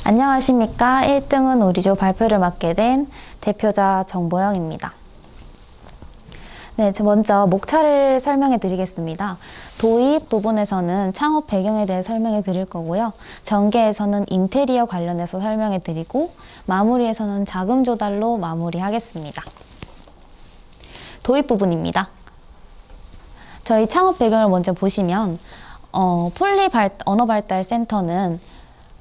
안녕하십니까. 1등은 우리조 발표를 맡게 된 대표자 정보영입니다. 네, 먼저 목차를 설명해 드리겠습니다. 도입 부분에서는 창업 배경에 대해 설명해 드릴 거고요. 전개에서는 인테리어 관련해서 설명해 드리고 마무리에서는 자금 조달로 마무리하겠습니다. 도입 부분입니다. 저희 창업 배경을 먼저 보시면 폴리 언어발달 센터는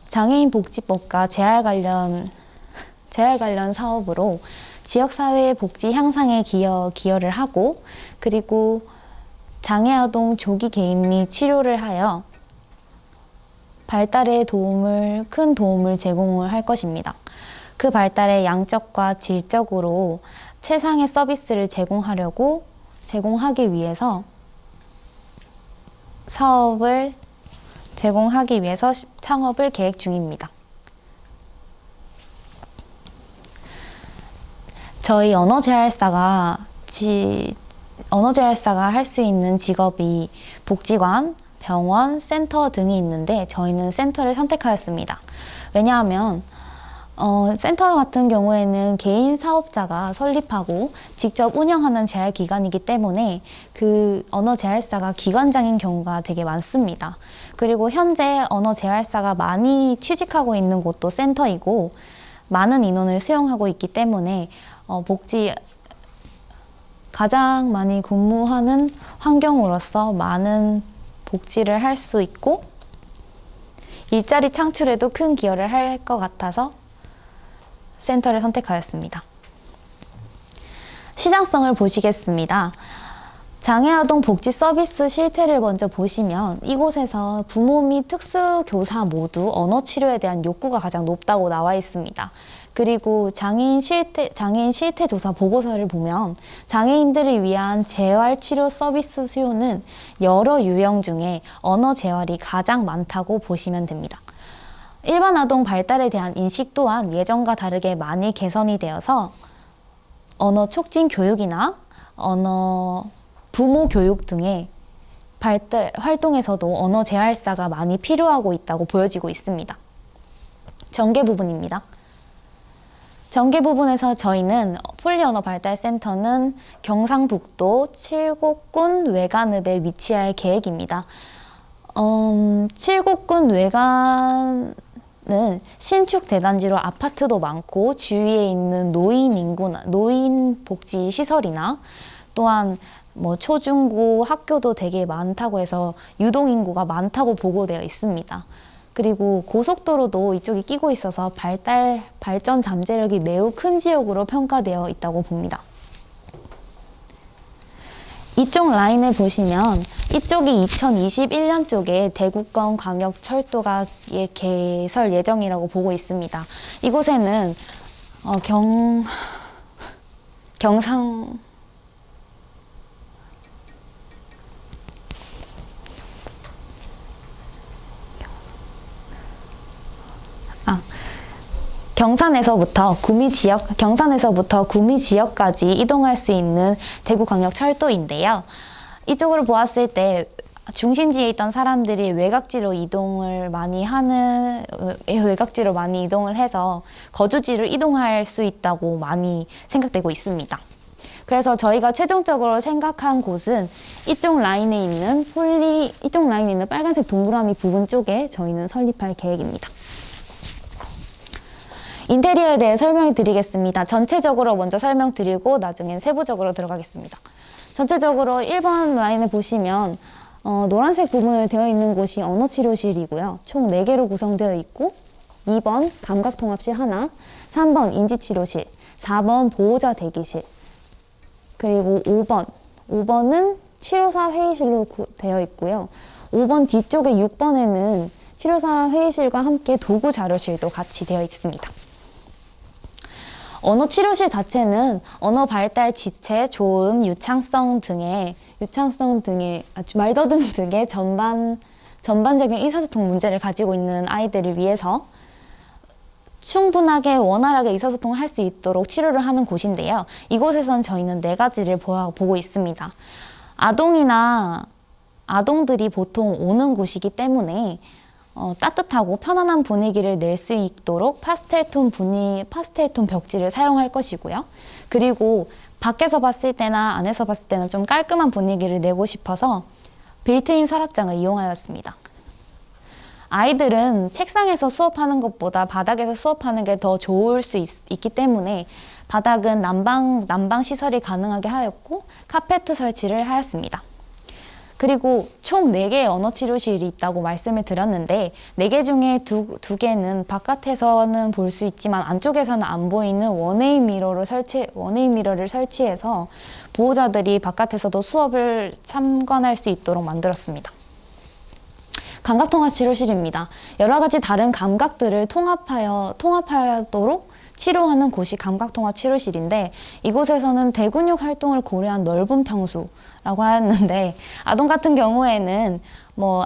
장애인 복지법과 재활 관련 사업으로 지역사회의 복지 향상에 기여를 하고, 그리고 장애아동 조기 개입 및 치료를 하여 발달에 큰 도움을 제공을 할 것입니다. 그 발달의 양적과 질적으로 최상의 서비스를 제공하기 위해서 창업을 계획 중입니다. 저희 언어재활사가 할 수 있는 직업이 복지관, 병원, 센터 등이 있는데 저희는 센터를 선택하였습니다. 왜냐하면 센터 같은 경우에는 개인 사업자가 설립하고 직접 운영하는 재활기관이기 때문에 그 언어재활사가 기관장인 경우가 되게 많습니다. 그리고 현재 언어재활사가 많이 취직하고 있는 곳도 센터이고 많은 인원을 수용하고 있기 때문에 가장 많이 근무하는 환경으로서 많은 복지를 할 수 있고 일자리 창출에도 큰 기여를 할 것 같아서 센터를 선택하였습니다. 시장성을 보시겠습니다. 장애아동 복지 서비스 실태를 먼저 보시면 이곳에서 부모 및 특수교사 모두 언어치료에 대한 욕구가 가장 높다고 나와 있습니다. 그리고 장애인 실태 조사 보고서를 보면 장애인들을 위한 재활치료 서비스 수요는 여러 유형 중에 언어재활이 가장 많다고 보시면 됩니다. 일반 아동 발달에 대한 인식 또한 예전과 다르게 많이 개선이 되어서 언어 촉진 교육이나 부모 교육 등의 활동에서도 언어 재활사가 많이 필요하고 있다고 보여지고 있습니다. 전개 부분입니다. 전개 부분에서 저희는 폴리 언어 발달 센터는 경상북도 칠곡군 외관읍에 위치할 계획입니다. 칠곡군 외관은 신축 대단지로 아파트도 많고 주위에 있는 노인 복지 시설이나 또한 초중고 학교도 되게 많다고 해서 유동인구가 많다고 보고되어 있습니다. 그리고 고속도로도 이쪽에 끼고 있어서 발전 잠재력이 매우 큰 지역으로 평가되어 있다고 봅니다. 이쪽 라인을 보시면 이쪽이 2021년 쪽에 대구권 광역철도가 개설 예정이라고 보고 있습니다. 이곳에는 경산에서부터 구미 지역까지 이동할 수 있는 대구광역철도인데요. 이쪽으로 보았을 때 중심지에 있던 사람들이 외곽지로 많이 이동을 해서 거주지를 이동할 수 있다고 많이 생각되고 있습니다. 그래서 저희가 최종적으로 생각한 곳은 이쪽 라인에 있는 빨간색 동그라미 부분 쪽에 저희는 설립할 계획입니다. 인테리어에 대해 설명해 드리겠습니다. 전체적으로 먼저 설명드리고 나중엔 세부적으로 들어가겠습니다. 전체적으로 1번 라인을 보시면 노란색 부분에 되어 있는 곳이 언어치료실이고요. 총 4개로 구성되어 있고 2번 감각통합실 하나, 3번 인지치료실, 4번 보호자 대기실, 그리고 5번은 치료사 회의실로 되어 있고요. 5번 뒤쪽에 6번에는 치료사 회의실과 함께 도구 자료실도 같이 되어 있습니다. 언어치료실 자체는 언어 발달 지체, 조음, 유창성 등의 말더듬 등의 전반적인 의사소통 문제를 가지고 있는 아이들을 위해서 충분하게 원활하게 의사소통을 할 수 있도록 치료를 하는 곳인데요. 이곳에선 저희는 4가지를 보고 있습니다. 아동들이 보통 오는 곳이기 때문에 따뜻하고 편안한 분위기를 낼 수 있도록 파스텔톤 벽지를 사용할 것이고요. 그리고 밖에서 봤을 때나 안에서 봤을 때는 좀 깔끔한 분위기를 내고 싶어서 빌트인 서랍장을 이용하였습니다. 아이들은 책상에서 수업하는 것보다 바닥에서 수업하는 게 더 좋을 수 있기 때문에 바닥은 난방 시설이 가능하게 하였고 카페트 설치를 하였습니다. 그리고 총 4개의 언어치료실이 있다고 말씀을 드렸는데 4개 중에 두 개는 바깥에서는 볼 수 있지만 안쪽에서는 안 보이는 원웨이 미러를 설치해서 보호자들이 바깥에서도 수업을 참관할 수 있도록 만들었습니다. 감각통합 치료실입니다. 여러 가지 다른 감각들을 통합하도록 치료하는 곳이 감각통합 치료실인데 이곳에서는 대근육 활동을 고려한 넓은 평수라고 하였는데 아동 같은 경우에는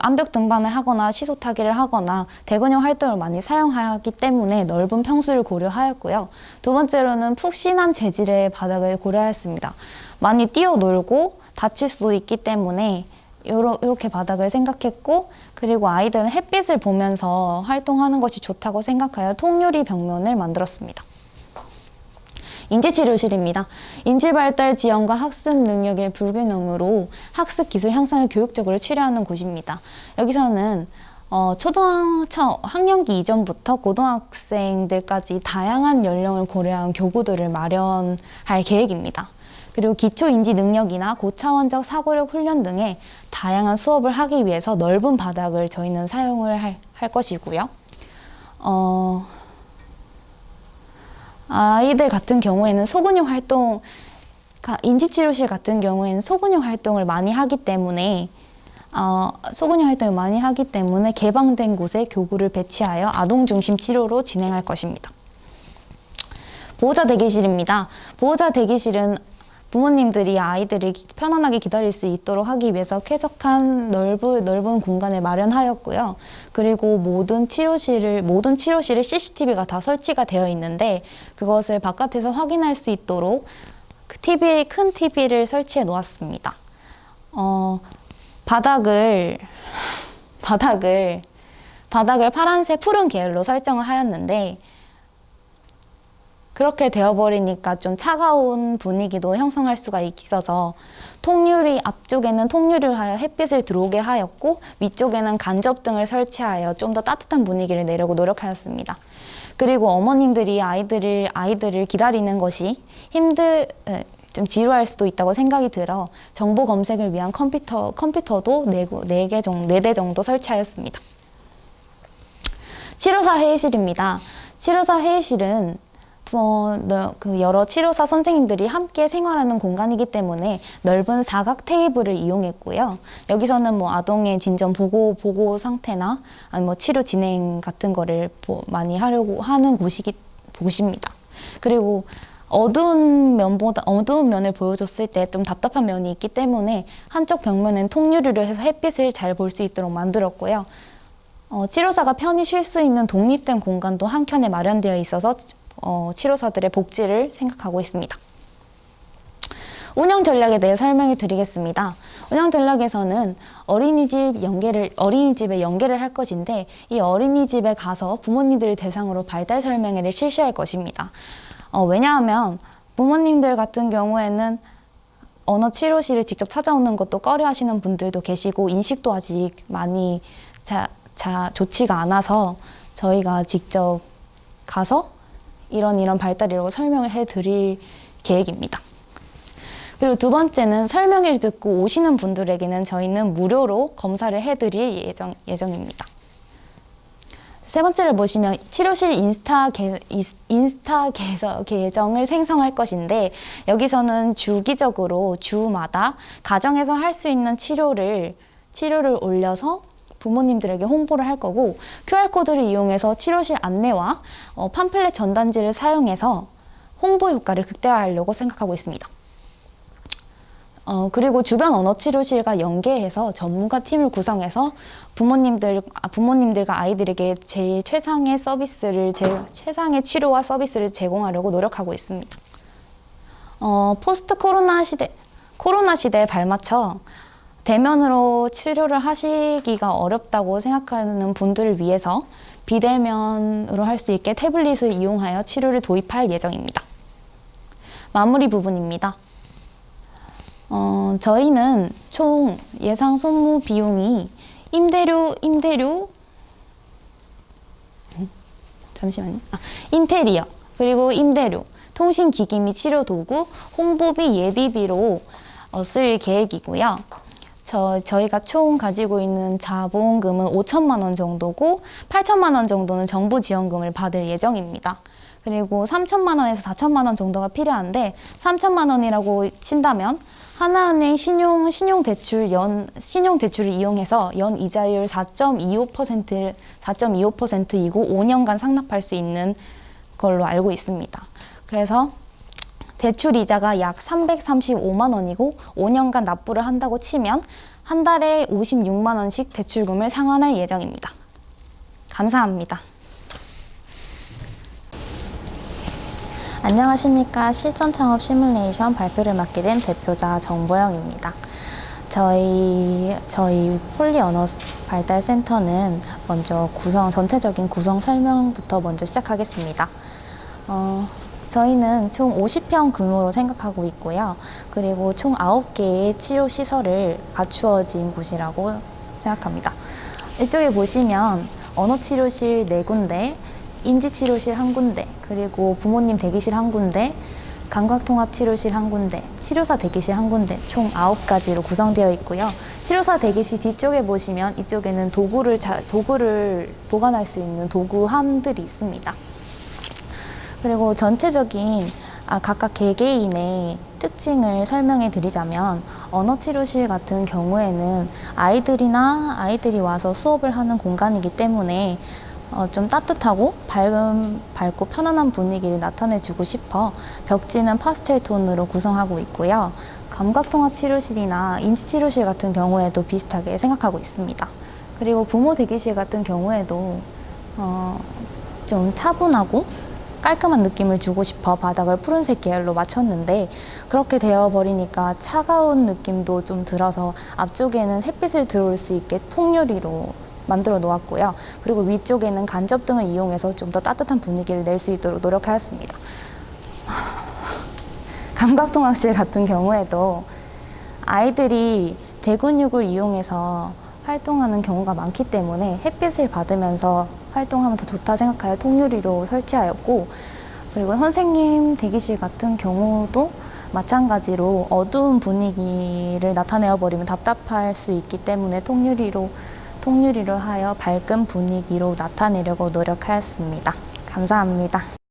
암벽 등반을 하거나 시소타기를 하거나 대근육 활동을 많이 사용하기 때문에 넓은 평수를 고려하였고요. 두 번째로는 푹신한 재질의 바닥을 고려하였습니다. 많이 뛰어놀고 다칠 수도 있기 때문에 이렇게 바닥을 생각했고 그리고 아이들은 햇빛을 보면서 활동하는 것이 좋다고 생각하여 통유리 벽면을 만들었습니다. 인지치료실입니다. 인지발달 지연과 학습 능력의 불균형으로 학습 기술 향상을 교육적으로 치료하는 곳입니다. 여기서는 학년기 이전부터 고등학생들까지 다양한 연령을 고려한 교구들을 마련할 계획입니다. 그리고 기초인지 능력이나 고차원적 사고력 훈련 등의 다양한 수업을 하기 위해서 넓은 바닥을 저희는 사용을 할 것이고요. 아이들 같은 경우에는 인지치료실 같은 경우에는 소근육 활동을 많이 하기 때문에 개방된 곳에 교구를 배치하여 아동 중심 치료로 진행할 것입니다. 보호자 대기실입니다. 보호자 대기실은 부모님들이 아이들을 편안하게 기다릴 수 있도록 하기 위해서 쾌적한 넓은 공간을 마련하였고요. 그리고 모든 치료실에 CCTV가 다 설치가 되어 있는데 그것을 바깥에서 확인할 수 있도록 큰 TV를 설치해 놓았습니다. 바닥을 파란색 푸른 계열로 설정을 하였는데 그렇게 되어버리니까 좀 차가운 분위기도 형성할 수가 있어서 앞쪽에는 통유리를 하여 햇빛을 들어오게 하였고 위쪽에는 간접등을 설치하여 좀 더 따뜻한 분위기를 내려고 노력하였습니다. 그리고 어머님들이 아이들을 기다리는 것이 좀 지루할 수도 있다고 생각이 들어 정보 검색을 위한 컴퓨터도 4대 정도 설치하였습니다. 치료사 회의실입니다. 치료사 회의실은 여러 치료사 선생님들이 함께 생활하는 공간이기 때문에 넓은 사각 테이블을 이용했고요. 여기서는 아동의 진전 보고 상태나 아니면 치료 진행 같은 거를 많이 하려고 하는 곳입니다. 그리고 어두운 면을 보여줬을 때 좀 답답한 면이 있기 때문에 한쪽 벽면은 통유리를 해서 햇빛을 잘 볼 수 있도록 만들었고요. 치료사가 편히 쉴 수 있는 독립된 공간도 한켠에 마련되어 있어서 치료사들의 복지를 생각하고 있습니다. 운영 전략에 대해 설명해 드리겠습니다. 운영 전략에서는 어린이집에 연계를 할 것인데 이 어린이집에 가서 부모님들을 대상으로 발달 설명회를 실시할 것입니다. 왜냐하면 부모님들 같은 경우에는 언어 치료실을 직접 찾아오는 것도 꺼려 하시는 분들도 계시고 인식도 아직 많이 좋지가 않아서 저희가 직접 가서 이런 발달이라고 설명을 해드릴 계획입니다. 그리고 두 번째는 설명회를 듣고 오시는 분들에게는 저희는 무료로 검사를 해드릴 예정입니다. 세 번째를 보시면 치료실 인스타 계정을 생성할 것인데 여기서는 주기적으로 주마다 가정에서 할 수 있는 치료를 올려서 부모님들에게 홍보를 할 거고 QR코드를 이용해서 치료실 안내와 팜플렛 전단지를 사용해서 홍보 효과를 극대화하려고 생각하고 있습니다. 그리고 주변 언어치료실과 연계해서 전문가 팀을 구성해서 부모님들과 아이들에게 최상의 치료와 서비스를 제공하려고 노력하고 있습니다. 포스트 코로나 시대에 발맞춰 대면으로 치료를 하시기가 어렵다고 생각하는 분들을 위해서 비대면으로 할 수 있게 태블릿을 이용하여 치료를 도입할 예정입니다. 마무리 부분입니다. 저희는 총 예상 손무 비용이 인테리어, 그리고 임대료, 통신기기 및 치료도구, 홍보비, 예비비로 쓸 계획이고요. 저희가 총 가지고 있는 자본금은 5천만 원 정도고 8천만 원 정도는 정부 지원금을 받을 예정입니다. 그리고 3천만 원에서 4천만 원 정도가 필요한데 3천만 원이라고 친다면 하나은행 신용대출을 이용해서 연 이자율 4.25%이고 5년간 상납할 수 있는 걸로 알고 있습니다. 그래서 대출 이자가 약 335만 원이고 5년간 납부를 한다고 치면 한 달에 56만 원씩 대출금을 상환할 예정입니다. 감사합니다. 안녕하십니까. 실전창업 시뮬레이션 발표를 맡게 된 대표자 정보영입니다. 저희 폴리 언어스 발달센터는 먼저 전체적인 구성 설명부터 먼저 시작하겠습니다. 저희는 총 50평 규모로 생각하고 있고요. 그리고 총 9개의 치료 시설을 갖추어진 곳이라고 생각합니다. 이쪽에 보시면 언어치료실 4군데, 인지치료실 1군데, 그리고 부모님 대기실 1군데, 감각통합치료실 1군데, 치료사 대기실 1군데, 총 9가지로 구성되어 있고요. 치료사 대기실 뒤쪽에 보시면 이쪽에는 도구를 보관할 수 있는 도구함들이 있습니다. 그리고 전체적인 각각 개개인의 특징을 설명해 드리자면 언어치료실 같은 경우에는 아이들이 와서 수업을 하는 공간이기 때문에 좀 따뜻하고 밝고 편안한 분위기를 나타내주고 싶어 벽지는 파스텔 톤으로 구성하고 있고요. 감각통합치료실이나 인지치료실 같은 경우에도 비슷하게 생각하고 있습니다. 그리고 부모 대기실 같은 경우에도 좀 차분하고 깔끔한 느낌을 주고 싶어 바닥을 푸른색 계열로 맞췄는데 그렇게 되어버리니까 차가운 느낌도 좀 들어서 앞쪽에는 햇빛을 들어올 수 있게 통유리로 만들어 놓았고요. 그리고 위쪽에는 간접등을 이용해서 좀 더 따뜻한 분위기를 낼 수 있도록 노력하였습니다. 감각통합실 같은 경우에도 아이들이 대근육을 이용해서 활동하는 경우가 많기 때문에 햇빛을 받으면서 활동하면 더 좋다 생각하여 통유리로 설치하였고, 그리고 선생님 대기실 같은 경우도 마찬가지로 어두운 분위기를 나타내어 버리면 답답할 수 있기 때문에 통유리를 하여 밝은 분위기로 나타내려고 노력하였습니다. 감사합니다.